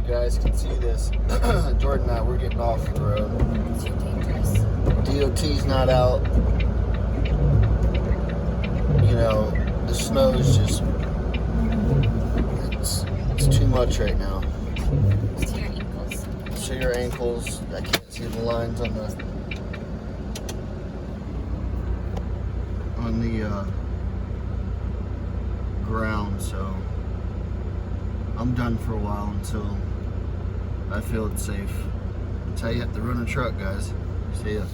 guys can see this, Jordan and I, we're getting off the road. It's too dangerous. DOT's not out. You know, the snow is just, it's too much right now. It's to your ankles. To your ankles. I can't see the lines on the ground, so I'm done for a while until I feel it's safe. That's how you have to run a truck, guys. See ya.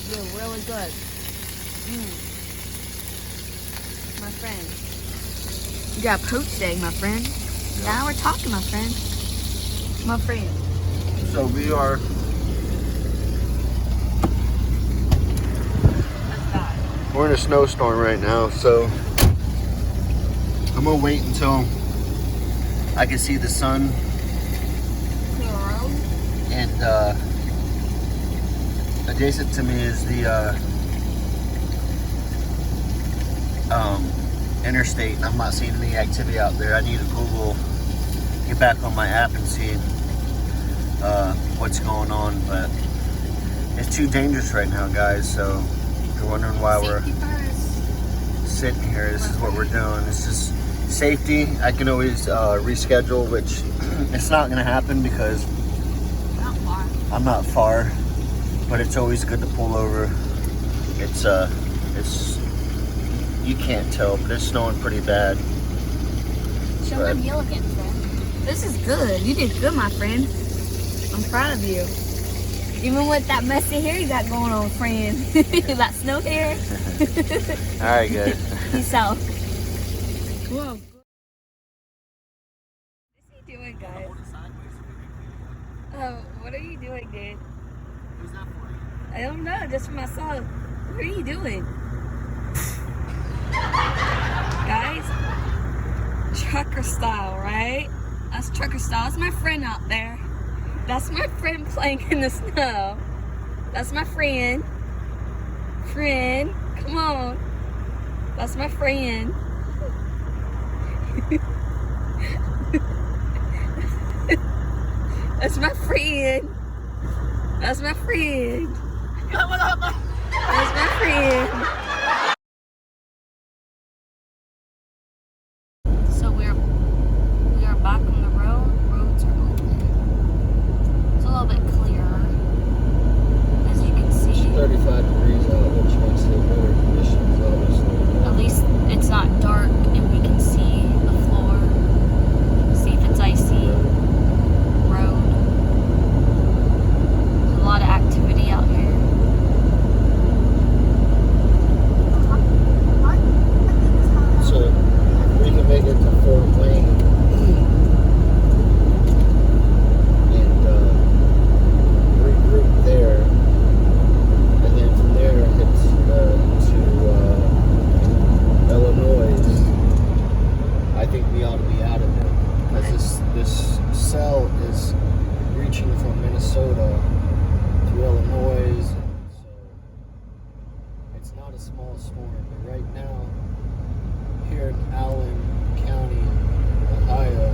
You're really good. My friend. You got a poached egg, my friend. Yeah. Now we're talking, my friend. My friend. So we are we're in a snowstorm right now, so I'm gonna wait until I can see the sun. And adjacent to me is the interstate, and I'm not seeing any activity out there. I need to Google, get back on my app and see what's going on, but it's too dangerous right now, guys. So if you're wondering why we're sitting here, this is what we're doing. It's just safety. I can always reschedule, which it's not gonna happen because I'm not far, but it's always good to pull over. It's you can't tell, but it's snowing pretty bad. Show them yellow again, friend. This is good. You did good, my friend. I'm proud of you. Even with that messy hair you got going on, friend. That snow hair. All right, guys. Peace out. Whoa. What's he doing, guys? Oh, what are you doing, dude? Who's that for? I don't know, just for myself. What are you doing? Guys, trucker style, right? That's trucker style. That's my friend out there. That's my friend playing in the snow. That's my friend. Friend, come on. That's my friend. That's my friend. That's my friend. That's my friend. So we are back on the road. Roads are open. It's a little bit clearer, as you can see. It's 35 degrees out, which makes it better conditions, obviously. At least it's not dark and we can see the floor. See if it's icy. Road. There's a lot of activity out here. So we can make it to Fort Wayne and regroup there, and then from there it's to Illinois. I think we ought to be out of there because this cell is reaching from Minnesota to Illinois, so it's not a small storm. But right now, here in Allen County, Ohio,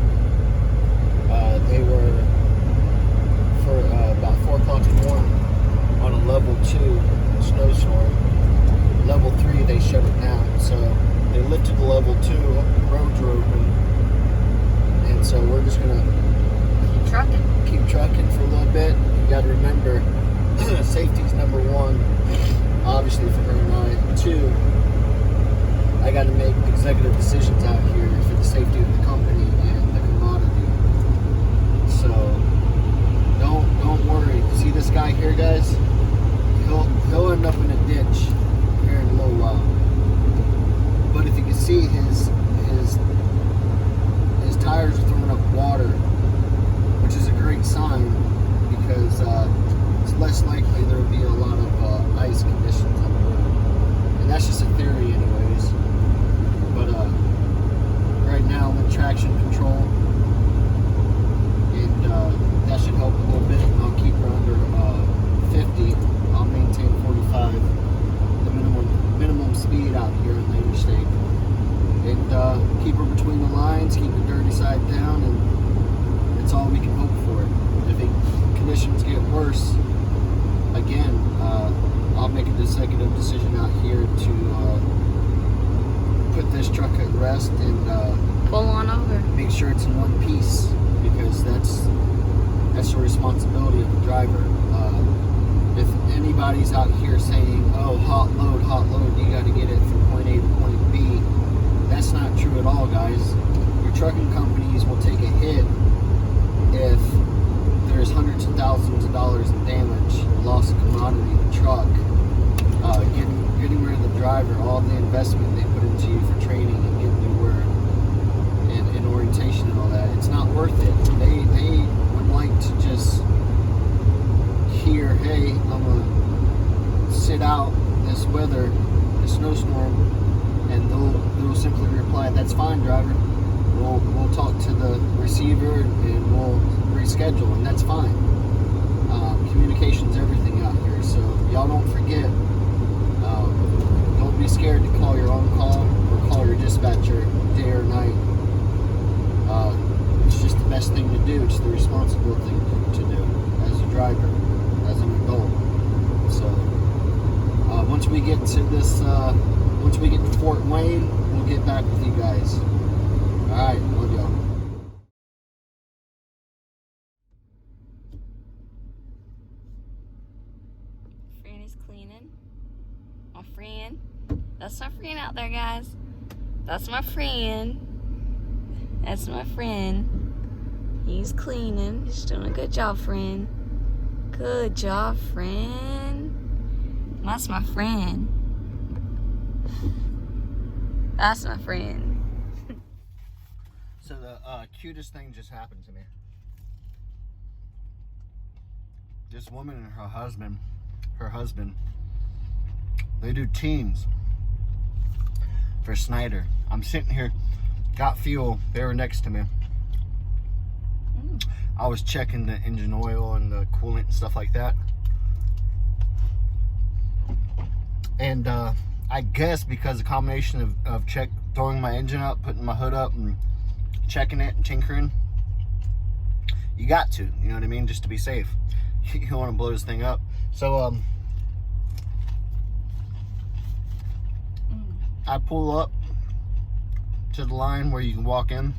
they were for about 4 o'clock in the morning on a level 2 snowstorm. Level 3, they shut it down. So they lifted the level 2, roads are open, and so we're just gonna keep trucking for a little bit. You got to remember, safety's number 1, obviously for her and I. 2, I got to make executive decisions out here for the safety of the company and the commodity. So don't worry. See this guy here, guys? He'll end up in a ditch here in a little while. But if you can see, his tires are throwing up water, which is a great sign because it's less likely there will be a lot of ice conditions on the road. And that's just a theory, anyways. But right now I'm in traction control, and that should help a little bit. I'll keep her under 50. I'll maintain 45, the minimum speed out here in the interstate, and keep her between the lines, keep the dirty side down, and it's all we can hope conditions get worse, again, I'll make a executive decision out here to put this truck at rest and Pull on over. make sure it's in one piece, because that's the responsibility of the driver. If anybody's out here saying, oh, hot load, you got to get it from point A to point B, that's not true at all, guys. Your trucking companies will take a hit if there's hundreds of thousands of dollars in damage, loss of commodity in the truck, getting rid of the driver, all the investment they put into you for training and getting you where and orientation and all that. It's not worth it. They would like to just hear, hey, I'm gonna sit out this weather, this snowstorm, and they'll simply reply, that's fine, driver. We'll talk to the receiver and we'll reschedule, and that's fine. Communication's everything out here, so y'all don't forget. Don't be scared to call your own call or call your dispatcher day or night. It's just the best thing to do. It's the responsible thing to do as a driver, as an adult. So once we get to this, once we get to Fort Wayne, we'll get back with you guys. All right, love y'all. Franny's cleaning. My friend. That's my friend out there, guys. That's my friend. That's my friend. He's cleaning. He's doing a good job, friend. Good job, friend. That's my friend. That's my friend. So the cutest thing just happened to me. This woman and her husband, they do teams for Snyder. I'm sitting here, got fuel, they were next to me. I was checking the engine oil and the coolant and stuff like that. And I guess because the combination of throwing my engine up, putting my hood up, and checking it and tinkering, you got to, you know what I mean, just to be safe. You don't want to blow this thing up. So I pull up to the line where you can walk in.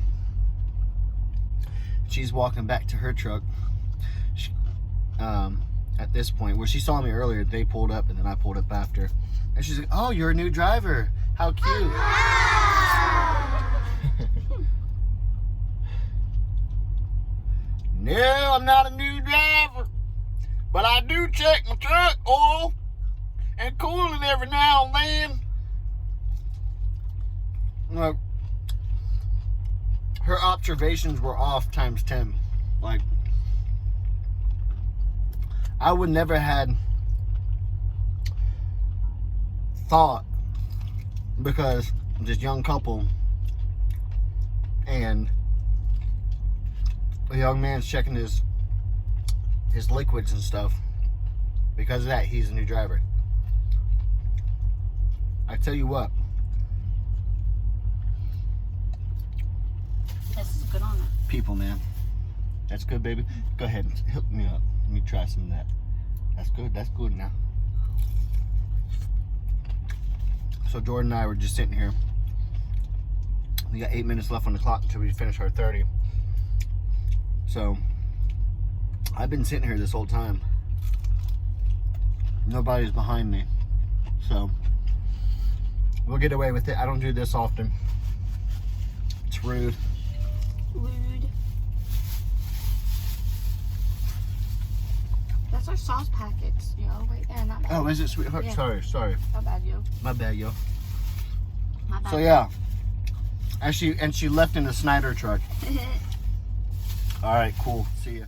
She's walking back to her truck. She, at this point, where she saw me earlier, they pulled up and then I pulled up after. And she's like, oh, you're a new driver. How cute. No, I'm not a new driver, but I do check my truck oil and coolant every now and then. Look, her observations were off times 10. Like, I would never had thought, because this young couple and a young man's checking his liquids and stuff. Because of that, he's a new driver. I tell you what, This is good on it. people, man. That's good, baby. Go ahead and hook me up. Let me try some of that. That's good. That's good now. So Jordan and I were just sitting here. We got 8 minutes left on the clock until we finish our 30. So I've been sitting here this whole time. Nobody's behind me. So we'll get away with it. I don't do this often. It's rude. Rude. That's our sauce packets, yo, right there, not bad. Oh, is it, sweetheart? Yeah. Sorry. Not bad, yo. My bad, yo. Not bad. So yeah. And she left in the Snyder truck. All right, cool. See ya.